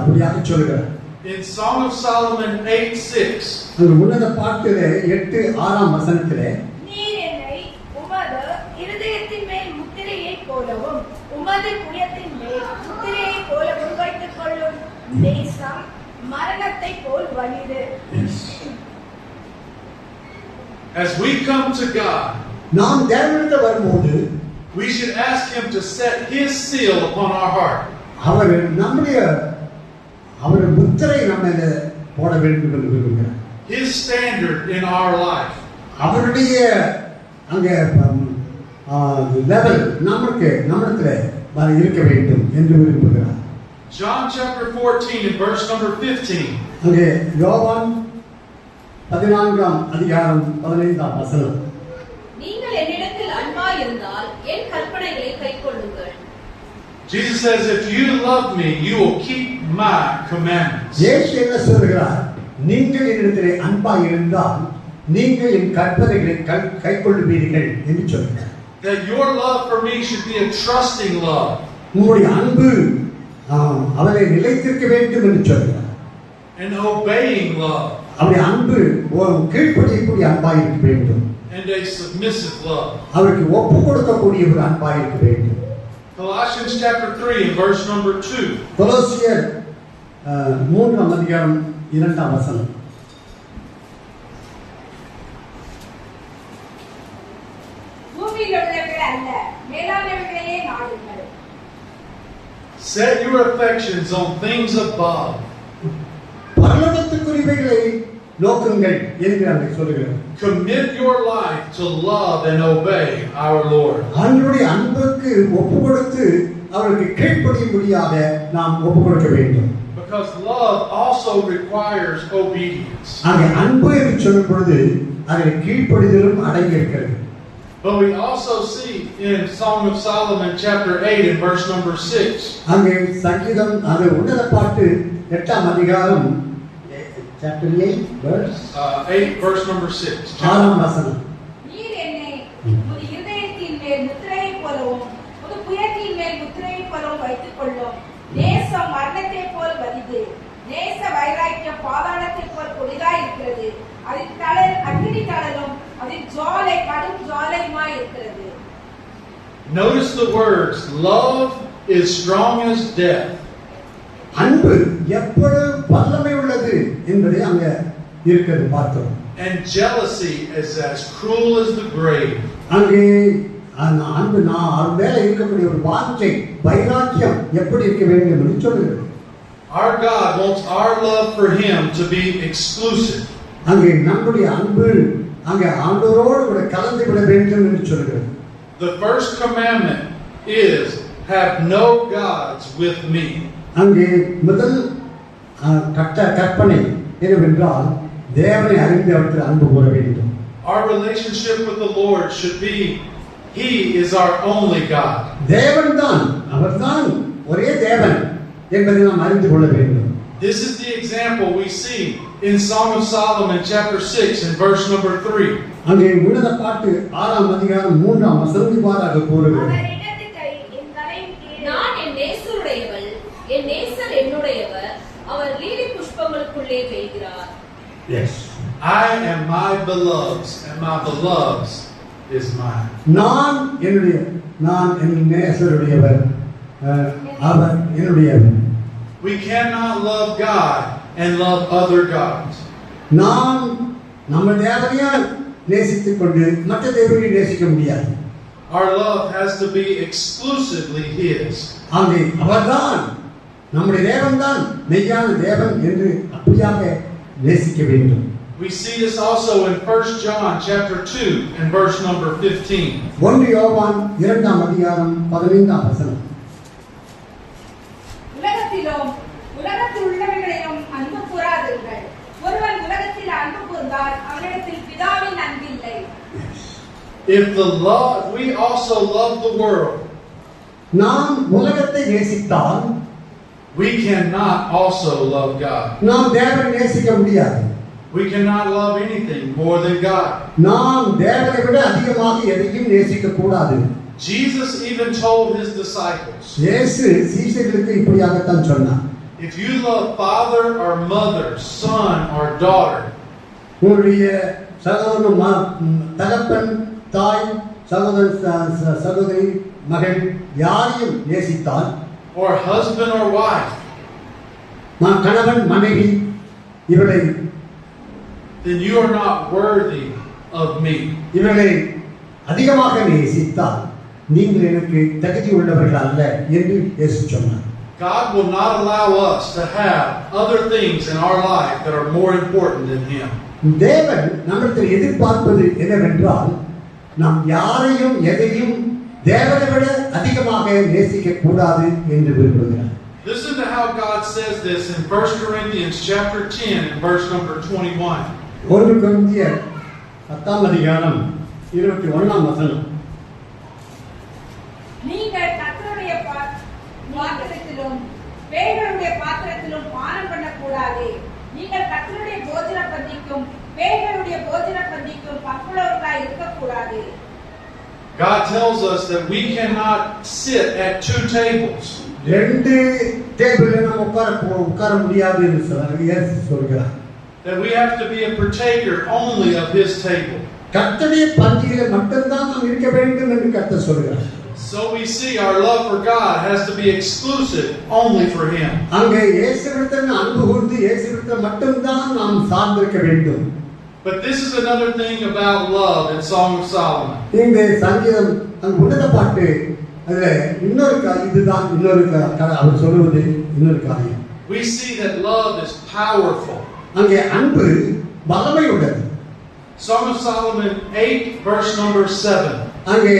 அப்படியாக சொல்கிறார். In Song of Solomon 8:6. அந்த உன்னத பாட்டிலே 8:6 வசனத்திலே, நீர் என்னை உமது இருதயத்தின் மேல் முத்திரையை போலவும் உமது புயத்தின் மேல் முத்திரையை போலவும் வைத்துக் கொள்ளும் நேசம் மரணத்தை போல் வலிது. As we come to God, நாம் தேவனிடத்தில் வரும்போது we should ask Him to set His seal upon our heart. அவர் முத்திரை நம்ம போட வேண்டும் என்று விரும்புகிறார். His standard in our life. அவருடைய அங்க லெவல் நம்மிடத்தில் இருக்க வேண்டும் என்று விரும்புகிறார். John chapter 14 and verse number 15. அங்கே யோவான் 14ஆம் அதிகாரம் 15ஆம் வசனம். நீங்கள் என்னிடத்தில் அன்பாய் இருந்தால் என் கற்பனைகளை கைக்கொள்ளுங்கள். Jesus says, if you love me, you will keep my commandments. இயேசு என்ன சொல்கிறார்? நீங்கள் என்னிடத்திலே அன்பாய் இருந்தால் நீங்கள் என் கற்பனைகளை கைக்கொள்ளுவீர்கள் என்று சொல்கிறார். That your love for me should be a trusting love. உங்களுடைய அன்பு அவரை நிலைத்திருக்க வேண்டும் என்று சொல்கிறார். An obeying love. அவருடைய அன்பு கீழ்ப்படியக்கூடிய அன்பாய் இருக்க வேண்டும். And a submissive love. அவருக்கு ஒப்பு கொடுக்கக்கூடிய ஒரு அன்பாய் இருக்க வேண்டும். Colossians chapter 3 and verse number 2. கொலோசியர் 3ஆம் அதிகாரம் 2ஆம் வசனம். பூமியில் உள்ளவர்கள் அல்ல, மேலானவர்களையே நாடுங்கள். Set your affections on things above. பரலோகத்துக்குரியவைகளை நோக்குங்கள் என்று அங்கே சொல்கிறார். Commit your life to love and obey our Lord. அவருடைய அன்புக்கு ஒப்பு கொடுத்து அவருக்கு கீழ்ப்படியும்படியாக நாம் ஒப்பு கொடுக்க வேண்டும். because love also requires obedience. அங்கே அன்பு என்று சொல்லும் பொழுது அதில் கீழ்ப்படிதலும் அடங்கி இருக்கிறது. But we also see in Song of Solomon chapter 8 and verse number 6. அங்கே சங்கீதம் அது உன்னத பாட்டு 8ஆம் அதிகாரம் chapter 8 verse 8 verse number 6. 6ஆம் வசனம். நீர் என்னை உமது இருதயத்தின் மேல் முத்திரையை போலவும் உமது புயத்தின் மேல் முத்திரையை போலவும் வைத்துக் கொள்ளும். நேசம் மரணத்தை போல் வலிது, நேச வைராக்கியம் பாதாளத்தை போல் கொடிதாய் இருக்கிறது. அதில் தளல் அக்கினி தளலும், அதில் ஜுவாலை கடும் ஜுவாலையுமாய் இருக்கிறது. Notice the words, love is strong as death. அன்பு எப்பொழுது வல்லமை உள்ளது என்பதை அங்க இருக்கிறது பார்த்தோம். And jealousy is as cruel as the grave. அங்கே அந்த அன்பு நான் மேல இருக்கக்கூடிய ஒரு வாஞ்சை வைராக்கியம் எப்படி இருக்க வேண்டும் என்று சொல்லுகிறது. Our God wants our love for Him to be exclusive. அங்கே நம்முடைய அன்பு அங்கே ஆண்டவரோடு கூட கலந்து விட வேண்டும் என்று சொல்கிறது. The first commandment is, have no gods with me. அங்கே முதல் கற்பனை என்னவென்றால் தேவனை அறிந்து அவருக்கு அன்பு கூற வேண்டும். Our relationship with the Lord should be, He is our only God. தேவன் தான், அவர்தான் ஒரே தேவன் என்பதை நாம் அறிந்து கொள்ள வேண்டும். This is the example we see in Song of Solomon chapter 6 and verse number 3. அங்கே உன்னத பாட்டு 6ஆம் அதிகாரம் 3ஆம் வசனம் இவ்வாறாக கூறுகிறது. அவர் இடது கை என் தலையின் கீழ், நான் என் நேசருடையவள், என் நேசர் என்னுடையவர், அவர் lily புஷ்பங்களுக்குள்ளே பெய்கிறார். Yes. I am my beloved's and my beloved's is mine. நான் என் நேசருடையவர், அவர் என்னுடையவர். We cannot love God and love other gods. நாம் நம்ம தேவனையா நேசித்துக் கொண்டு மற்ற தேவனை நேசிக்க முடியாது. Our love has to be exclusively His. அங்கே அவர்தான் நம்முடைய தேவன்தான் மெய்யான தேவன் என்று அப்படியாக நேசிக்க வேண்டும். We see this also in 1 John chapter 2 and verse number 15. 1 யோவான் 2ஆம் அதிகாரம் 15ஆம் வசனம். உலகத்தில் உள்ளவைகளையும் அன்பு கூறாதீர்கள். ஒருவன் உலகத்தில் அன்பு கூர்ந்தால் அவனிடத்தில் பிதாவின் அன்பில்லை. If the love, we also love the world. நாம் உலகத்தை நேசித்தால் We cannot also love God. நாம் தேவனை நேசிக்க முடியாது. We cannot love anything more than God. நாம் தேவனை விட அதிகமாக எதையும் நேசிக்க கூடாது. Jesus even told His disciples, இயேசு சீஷர்களுக்கு இப்படியாகத்தான் சொன்னார். if you love father or mother, son or daughter, உங்களுடைய சகோதரன், தகப்பன், தாய், சகோதரன், சகோதரி, மகள் யாரையும் நேசித்தால், or husband or wife, கணவன், மனைவி இவரை, then you are not worthy of me. இவர்களை அதிகமாக நேசித்தால் நீங்கள் எனக்கு தகுதி உள்ளவர்கள் அல்ல என்று இயேசு சொன்னார். God will not allow us to have other things in our life that are more important than Him. தேவன் நம்மிடத்தில் எதிர்பார்ப்பது என்னவென்றால் நாம் யாரையும் எதையும் தேவனை விட அதிகமாக நேசிக்க கூடாது என்று விரும்புகிறார். Listen to how God says this in 1 Corinthians chapter 10 and verse number 21. 1 கொரிந்தியர் 10ஆம் அதிகாரம் 21ஆம் வசனம். நீங்கள் கர்த்தருடைய பாத்திரத்திலும் பேய்களுடைய பாத்திரத்திலும் பானம் பண்ணக்கூடாது. நீங்கள் கர்த்தருடைய போஜன பந்திக்கும் பேய்களுடைய போஜன பந்திக்கும் பங்குள்ளவர்களாய் இருக்கக்கூடாது. God tells us that we cannot sit at two tables. ரெண்டு டேபிள்ல நம்ம உட்கார முடியாது என்று சொல்கிறார். That we have to be a partaker only of His table. கர்த்தருடைய பந்தியிலே மட்டும்தான் நாம் இருக்க வேண்டும் என்று கர்த்தர் சொல்கிறார். So we see our love for God has to be exclusive only for Him. அங்கே இயேசுவிடத்தில் அன்பு கூர்ந்து இயேசுவிடத்தில் மட்டும்தான் நாம் சார்ந்திருக்க வேண்டும். But this is another thing about love in Song of Solomon. இந்த சங்கீதம் அந்த உன்னத பாட்டு அதுல இன்னொரு இதுதான் இன்னொரு அவர் சொல்லுவது இன்னொரு காரியம். We see that love is powerful. அங்கே அன்பு வல்லமை உள்ளது. Song of Solomon 8 verse number 7. அங்கே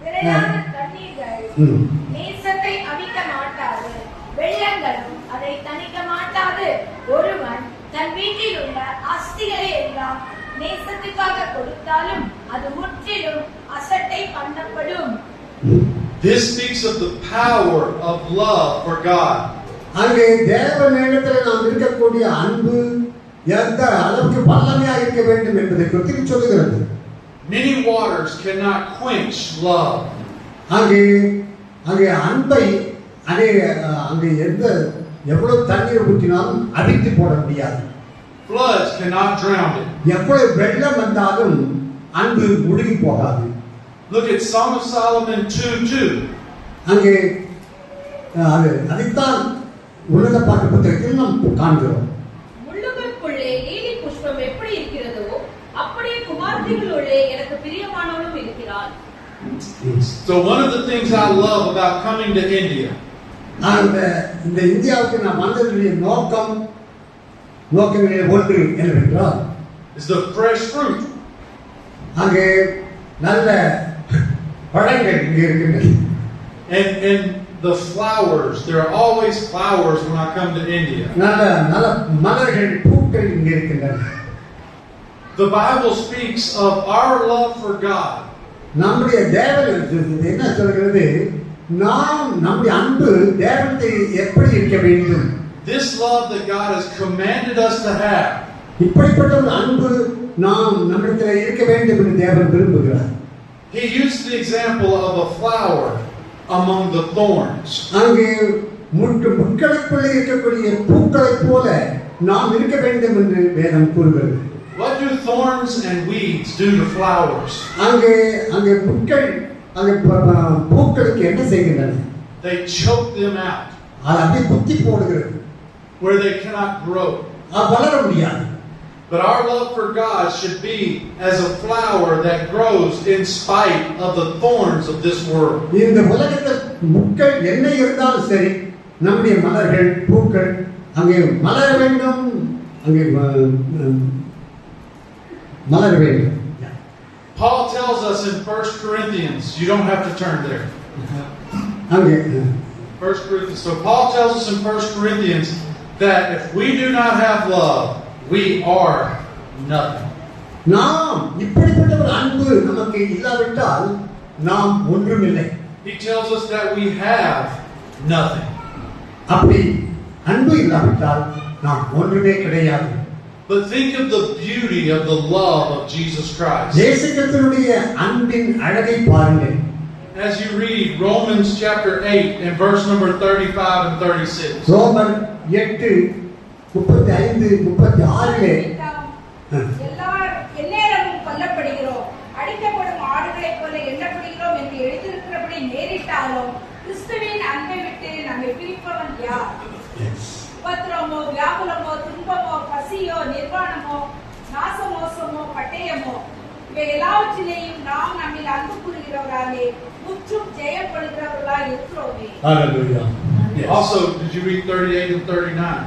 திரையான தண்ணீர்கள் நேசத்தை அவிக்க மாட்டாது, வெள்ளங்களும் அதை தணிக்க மாட்டாது. உங்களுக்காக கொடுத்தாலும் அது முற்றிலும் அசட்டை பண்ணப்படும். This speaks of the power of love for God. அங்கே தேவனிடத்தில் நாம் இருக்கக்கூடிய அன்பு எந்த அளவுக்கு வல்லமையாக இருக்க வேண்டும் என்பதை குறித்து சொல்லுகிறது. Many waters cannot quench love. அங்கே அன்பை அங்கே எவ்வளவு தண்ணீர் ஊற்றினாலும் அடித்து போட முடியாது. Floods cannot drown it. எவ்வளவு வெள்ளம் வந்தாலும் அன்பு முழுகி போகாது. Look at Song of Solomon 2:2. அங்கே அதைத்தான் உன்னத பாட்டு புத்தகத்தில் நாம் காண்கிறோம். முள்ளுக்குள்ளே லீலி புஷ்பம் எப்படி இருக்கிறதோ அப்படியே குமாரத்திகளுள்ளே எனக்கு பிரியமானவளும் இருக்கிறாள். So one of the things I love about coming to India, இந்த இந்தியாவுக்கு நான் வந்ததுடைய நோக்கங்களில் ஒன்று என்னவென்றால் is the fresh fruit. அங்கே நல்ல பழங்கள் இங்கே இருக்கின்றன. And the flowers, there are always flowers when I come to India. நல்ல மலர்கள் பூக்கள் இங்கே இருக்கின்றன. The Bible speaks of our love for God. நம்முடைய தேவன் என்ன சொல்கிறது? நாம் நம்முடைய அன்பு தேவனுக்கு எப்படி இருக்க வேண்டும்? This love that God has commanded us to have. இப்படிப்பட்ட ஒரு அன்பு நாம் நம்மிடத்தில் இருக்க வேண்டும் என்று தேவன் விரும்புகிறார். He used the example of a flower among the thorns. அங்கே முட்களுக்குள்ளே இருக்கக்கூடிய பூக்களைப் போல நாம் இருக்க வேண்டும் என்று வேதம் கூறுகிறது. What do thorns and weeds do to flowers? அங்கே முட்கள் பூக்களுக்கு என்ன செய்கின்றன? They choke them out. அது அப்படியே குத்தி போடுகிறது. Where they cannot grow. வளர முடியாது. But our love for God should be as a flower that grows in spite of the thorns of this world. இந்த உலகத்தில் முட்கள் என்ன இருந்தாலும் சரி, நம்முடைய மலர்கள் பூக்கள் அங்கே மலர வேண்டும். அங்கே மலர வேண்டும். Paul tells us in 1 Corinthians, you don't have to turn there. அங்கே 1 Corinthians. So Paul tells us in 1 Corinthians that if we do not have love, we are nothing. நாம் இப்படிப்பட்ட ஒரு அன்பு நமக்கு இல்லாவிட்டால் நாம் ஒன்றுமில்லை. He tells us that we have nothing. அப்படி அன்பு இல்லாவிட்டால் நாம் ஒன்றுமே கிடையாது. But think of the beauty of the love of Jesus Christ. இயேசு கிறிஸ்துவினுடைய அன்பின் அழகை பாருங்கள். As you read Romans chapter 8 and verse number 35 and 36. ரோமர் 8:35-36 எந்நேரமும் கொல்லப்படுகிறோம், அடிக்கப்படும் ஆடுகளைப் போல எண்ணப்படுகிறோம் என்று எழுதியிருக்கிறபடி நேரிட்டாலும் கிறிஸ்துவின் அன்பை விட்டு நம்மை பிரிப்பவன் யார்? உபத்திரமோ, வியாகுலமோ, துன்பமோ, பசியோ, நிர்வாணமோ, நாசமோசமோ, பட்டயமோ, இவை எல்லாவற்றிலேயும் நாம் நம்மில் அன்பு கூறுகிறவர்களாலே முற்றும் ஜெயப்படுகிறவர்களாய் இருக்கிறோமே. Hallelujah. Also, did you read 38 and 39?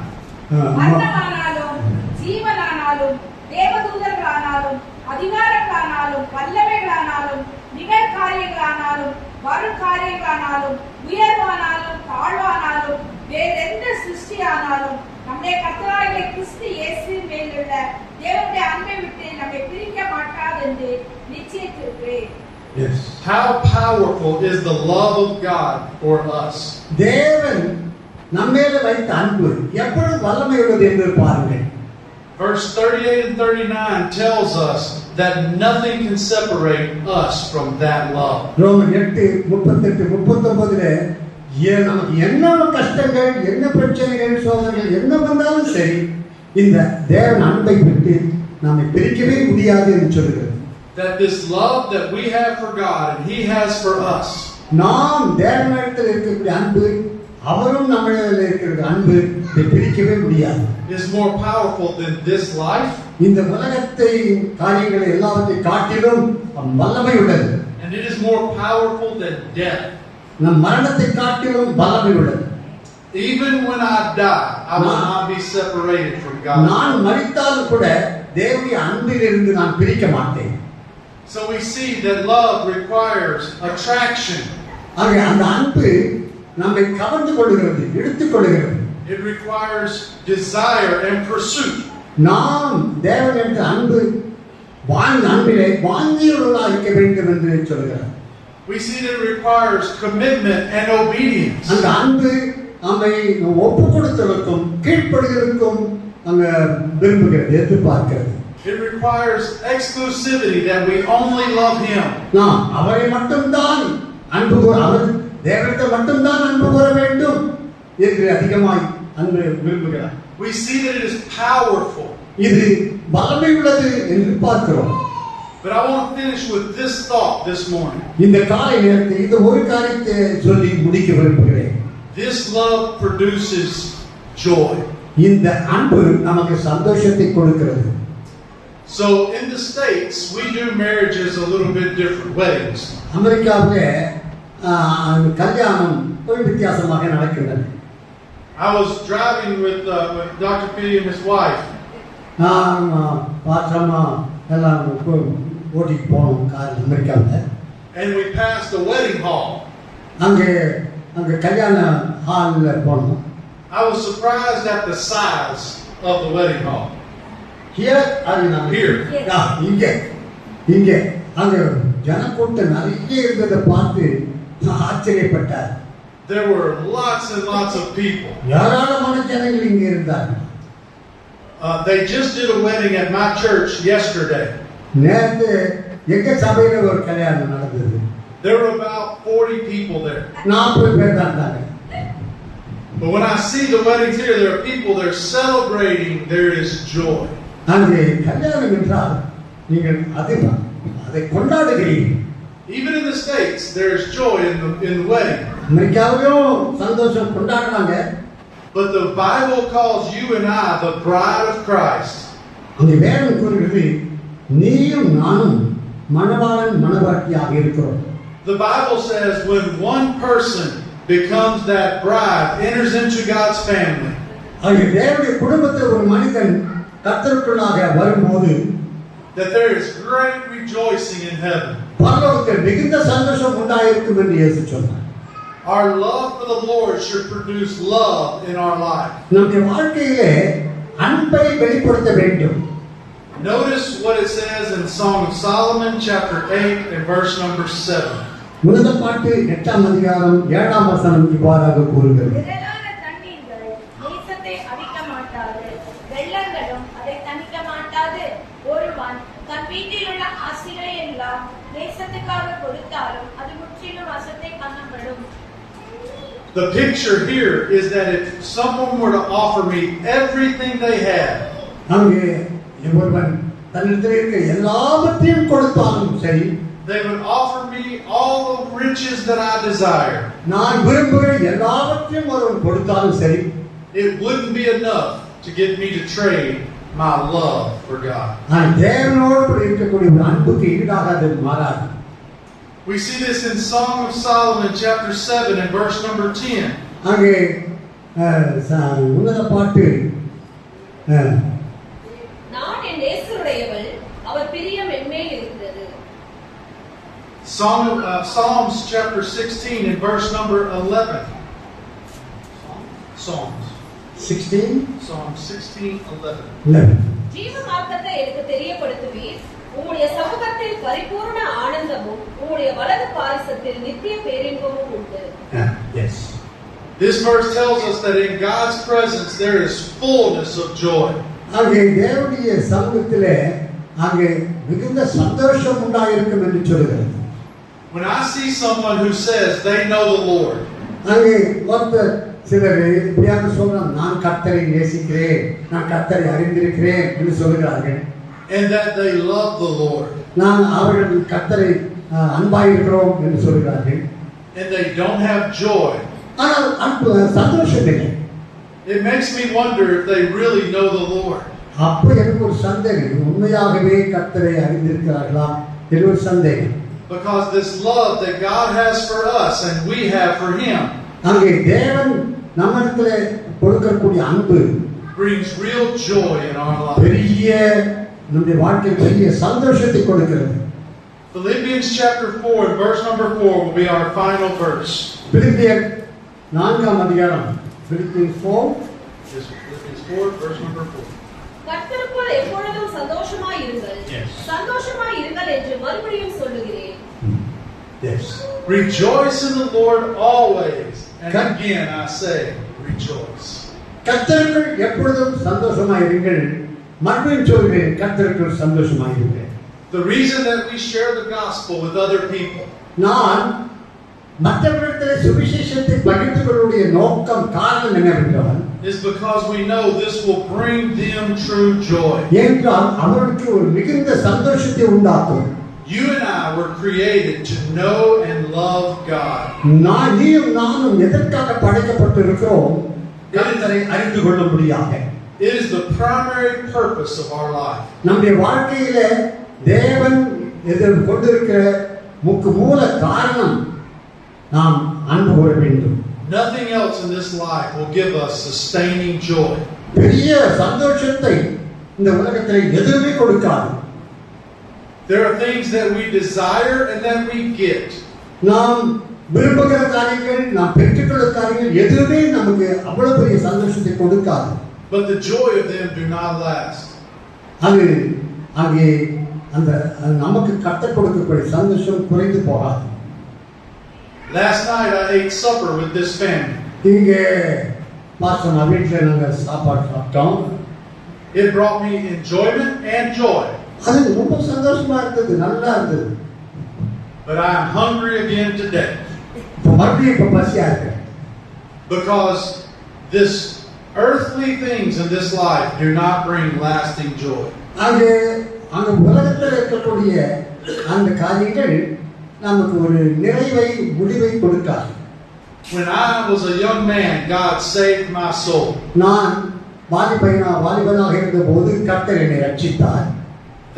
மரணமானாலும் ஜீவனானாலும் தேவதூதர்களானாலும் அதிகாரங்களானாலும் வல்லமைகளானாலும் நிகழ்காரியங்களானாலும் வருகாரியங்களானாலும் உயர்வானாலும் தாழ்வானாலும் வேறெந்த சிருஷ்டியானாலும் நம்முடைய கர்த்தராகிய கிறிஸ்து இயேசுவின் மேலுள்ள தேவனுடைய அன்பை விட்டு நம்மை பிரிக்க மாட்டாது என்று நிச்சயித்திருக்கிறேன். Yes. How powerful is the love of God for us? தேவன் நம்மேல வைத்த அன்பு எவ்வளவு வல்லமை உள்ளது என்று பாருங்கள். Verse 38 and 39 tells us that nothing can separate us from that love. ரோமர் 8:38-39 நமக்கு என்ன கஷ்டங்கள், என்ன பிரச்சனைகள், சோதனைகள் என்ன வந்தாலும் சரி, இந்த தேவன் அன்பை விட்டு நம்மை பிரிக்கவே முடியாது என்று சொல்கிறது. That this love that we have for God and He has for us, நாம் தேவனிடத்தில் இருக்கக்கூடிய அன்பு, அவரும் நம்மிடத்தில் இருக்கிற அன்பு பிரிக்கவே முடியாது. is more powerful than this life. இந்த உலகத்தை காரியங்களை எல்லாவற்றையும் காட்டிலும் வல்லமை உள்ளது. And it is more powerful than death. நம் மரணத்தை காட்டிலும் வல்லமை உள்ளது. Even when I die, I will not be separated from God. நான் மரித்தாலும் கூட தேவனுடைய அன்பிலிருந்து நான் பிரிக்க மாட்டேன். So we see that love requires attraction. ஆக அந்த அன்பு நம்மை கவர்ந்து கொள்கிறது, எடுத்துக் கொள்கிறது. It requires desire and pursuit. நாம் தேவன் என்ற அன்பு அன்பிலே வாஞ்சியுள்ளவர்களாக இருக்க வேண்டும் என்று சொல்கிறார். We see that it requires commitment and obedience. அந்த அன்பு நம்மை ஒப்பு கொடுத்தலுக்கும் கீழ்ப்படுகிறதுக்கும் அங்க விரும்புகிறது, எதிர்பார்க்கிறது. It requires exclusivity, that we only love Him. நாம் அவரை மட்டும்தான் அன்பு அவர் தேவத்தை மட்டும்தான் அன்பு கூற வேண்டும் என்று அதிகமாய் அன்பு விரும்புகிறார். We see that it is powerful. இது வல்லமை உள்ளது என்று பார்க்கிறோம். But I want to finish with this thought this morning. இந்த காலை நேரத்தில் இந்த ஒரு காரியத்தை சொல்லி முடிக்க விரும்புகிறேன். This love produces joy. இந்த அன்பு நமக்கு சந்தோஷத்தை கொடுக்கிறது. So in the States, we do marriages a little bit different ways. அமெரிக்காவிலே கல்யாணம் ஒரு வித்தியாசமாக நடக்கின்றது. I was driving with Dr. P and his wife. நான் பாத்திரமா எல்லாம் ஓட்டிட்டு போனோம் கார் அமெரிக்காவில். And we passed the wedding hall. அங்கே கல்யாண ஹாலில் போனோம். I was surprised at the size of the wedding hall. Here are you now? Here. இங்கே அங்கே ஜனக்கூட்டம் நிறைய இருந்ததை பார்த்து நான் ஆச்சரியப்பட்டார். There were lots and lots of people. ஏராளமான ஜனங்கள் இங்கே இருந்தார்கள். They just did a wedding at my church yesterday. நேற்று எங்க சபையில ஒரு கல்யாணம் நடந்தது. There were about 40 people there. 40 பேர் தான் இருந்தாங்க. But when I see the weddings here, there are people, they're celebrating, there is joy. அங்கே கல்யாணம் என்றால் நீங்கள் அதை கொண்டாடுகிறீர்கள். Even in the States, there is joy in the wedding. அமெரிக்காவிலும் சந்தோஷம் கொண்டாடுறாங்க. But the Bible calls you and I the bride of Christ. அங்கே வேதம் கூறுகிறது நீயும் நானும் மணவாளன் மணவாட்டியாக இருக்கிறோம். The Bible says when one person becomes that bride, enters into God's family. அங்கே தேவனுடைய குடும்பத்தில் ஒரு மனிதன் கர்த்தருக்குள்ளாக வரும்போது that there is great rejoicing in heaven. பரலோகத்தில் மிகுந்த சந்தோஷம் உண்டாயிருக்கும் என்று இயேசு சொன்னார். Our love for the Lord should produce love in our life. நம்முடைய வாழ்க்கையிலே அன்பை வெளிப்படுத்த வேண்டும். Notice what it says in Song of Solomon chapter 8 and verse number 7. முதல் பாட்டு 8ஆம் அதிகாரம் 7ஆம் வசனம் இவ்வாறாக கூறுகிறது. திரளான தண்ணீர்கள் தேசத்தை அழிக்க மாட்டாது, வெள்ளங்களும் அதை தணிக்க மாட்டாது. ஒருவன் தன் வீட்டில் உள்ள ஆசிகளை எல்லாம் தேசத்துக்காக கொடுத்தாலும் அது முற்றிலும் அசத்தை காணப்படும். The picture here is that if someone were to offer me everything they had, அங்கே ஒருவன் தன்னிடத்தில் இருக்க எல்லாவற்றையும் கொடுத்தாலும் சரி, they would offer me all the riches that I desire. நான் விரும்புகிற எல்லாவற்றையும் ஒருவன் கொடுத்தாலும் சரி, it wouldn't be enough to get me to trade my love for God. நான் தேவனோடு இருக்கக்கூடிய ஒரு அன்புக்கு ஈடாக அது மாறாது. We see this in Song of Solomon chapter 7 and verse number 10. அங்கே உன்னத பாட்டு நான் என் நேசருடையவள், அவர் பிரியம் என்மேல் இருக்கிறது. Psalms chapter 16 and verse number 11. Psalms 16:11. ஜீவ மார்க்கத்தை எனக்கு தெரியப்படுத்துவீர், உம்முடைய சமூகத்தில் பரிபூர்ண ஆனந்தமும் உம்முடைய வலது பாரிசத்தில் நித்திய பேரின்பமும் உண்டு. Yes. This verse tells us that in God's presence there is fullness of joy. அங்கே தேவனுடைய சமூகத்திலே அங்கே மிகுந்த சந்தோஷம் உண்டாயிருக்கும் என்று சொல்கிறது. When I see someone who says they know the Lord, அங்கே சிலர் இப்படியாக சொல்றாங்க, நான் கர்த்தரை நேசிக்கிறேன், நான் கர்த்தரை அறிந்திருக்கிறேன் என்று சொல்கிறார்கள். and that they love the Lord, நான் அவர்கள் கர்த்தரை அன்பாயிருக்கிறோம் என்று சொல்கிறார்கள். and they don't have joy, ஆனால் அன்பு சந்தோஷம் இல்லை. it makes me wonder if they really know the Lord. அப்போ எனக்கு ஒரு சந்தேகம், உண்மையாகவே கர்த்தரை அறிந்திருக்கிறார்களா என்று ஒரு சந்தேகம். Because this love that God has for us and we have for Him அங்கே தேவன் நம்மிடத்துல கொடுக்கக்கூடிய அன்பு brings real joy in our life. பெரிய நம்முடைய வாழ்க்கையில் பெரிய சந்தோஷத்தை கொடுக்கிறது. Philippians chapter 4 and verse number 4 will be our final verse. பிலிப்பியர் 4ஆம் அதிகாரம் Philippians 4 Philippians 4 verse number 4. கர்த்தருக்குள் எப்பொழுதும் சந்தோஷமாய் இருங்கள். Yes. சந்தோஷமாய் இருங்கள் என்று மறுபடியும் சொல்லுகிறேன். Yes. Rejoice in the Lord always. And Come. again I say, rejoice. கர்த்தருக்குள் எப்பொழுதும் சந்தோஷமாயிருங்கள். மறுபடியும் சொல்கிறேன், கர்த்தருக்குள் சந்தோஷமாயிருங்கள். The reason that we share the gospel with other people நான் மற்றவர்களிடத்தில் சுவிசேஷத்தை பகிர்ந்து கொள்ளுடைய நோக்கம் காரணம் என்னவென்றால் is because we know this will bring them true joy. என்றால் அவர்களுக்கு ஒரு மிகுந்த சந்தோஷத்தை உண்டாக்கும். You and I were created to know and love God. நீயும் நானும் எதற்காக படைக்கப்பட்டிருக்கிறோம்? கர்த்தரை அறிந்து கொள்ளும்படியாக. It is the primary purpose of our life. நம்முடைய வாழ்க்கையில தேவன் கொண்டிருக்கிற மூல காரணம் நாம் அன்பு கூற வேண்டும். Nothing else in this life will give us sustaining joy. பெரிய சந்தோஷத்தை இந்த உலகத்தில் எதுவுமே கொடுக்காது. There are things that we desire and that we get. நாம் விரும்புகிற காரியங்கள், நாம் பெற்றுக்கொள்ளும் காரியங்கள் எதுவுமே நமக்கு அவ்வளவு பெரிய சந்தோஷத்தை கொடுக்காது. But the joy of them do not last. அது அங்கே அந்த நமக்கு கற்றுக் கொடுக்கக்கூடிய சந்தோஷம் குறைந்து போகாது. Last night I ate supper with this family. இங்கே பாஸ்டர் வீட்டில் நாங்கள் சாப்பாடு சாப்பிட்டோம். It brought me enjoyment and joy. அது ரொம்ப சந்தோஷமா இருந்தது, நல்லா இருந்தது. But I am hungry again today. இப்போ மறுபடியும் இப்போ பசியா இருக்கு. Because this earthly things in this life do not bring lasting joy. அங்க உலகத்தில் இருக்கக்கூடிய அந்த காரியங்கள் நமக்கு ஒரு நிறைவை முடிவை கொடுக்காது. When I was a young man, God saved my soul. நான் வாலிபனாக இருந்த போது கர்த்தர் என்னை ரட்சித்தார்.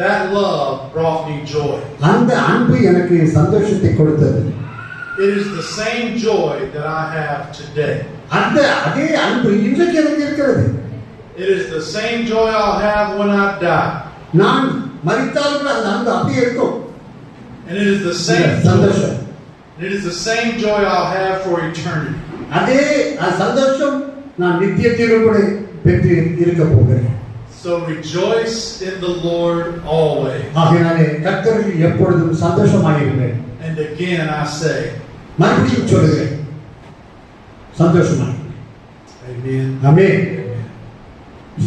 That love brought me joy. அந்த அன்பு எனக்கு சந்தோஷத்தை கொடுத்தது. It is the same joy that I have today. அதே அன்பு இன்றைக்கு எனக்கு இருக்கிறது. It is the same joy I'll have when I die. நான் மரித்தாலும் அந்த அன்பு அப்படியே இருக்கும். And it is the same சந்தோஷம். It is the same joy I'll have for eternity. அதே சந்தோஷம் நான் நித்தியத்திலும் கூட பெற்று இருக்க போகிறேன். So rejoice in the Lord always. ஆகையாலே கர்த்தரில் எப்பொழுதும் சந்தோஷமாயிருங்கள். And again I say, மறுபடியும் சொல்லுகிறேன், சந்தோஷமாயிருங்கள். Amen. ஆமென்.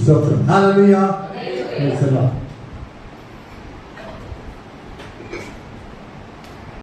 ஸ்தோத்திரம். ஹalleluya. Praise the Lord.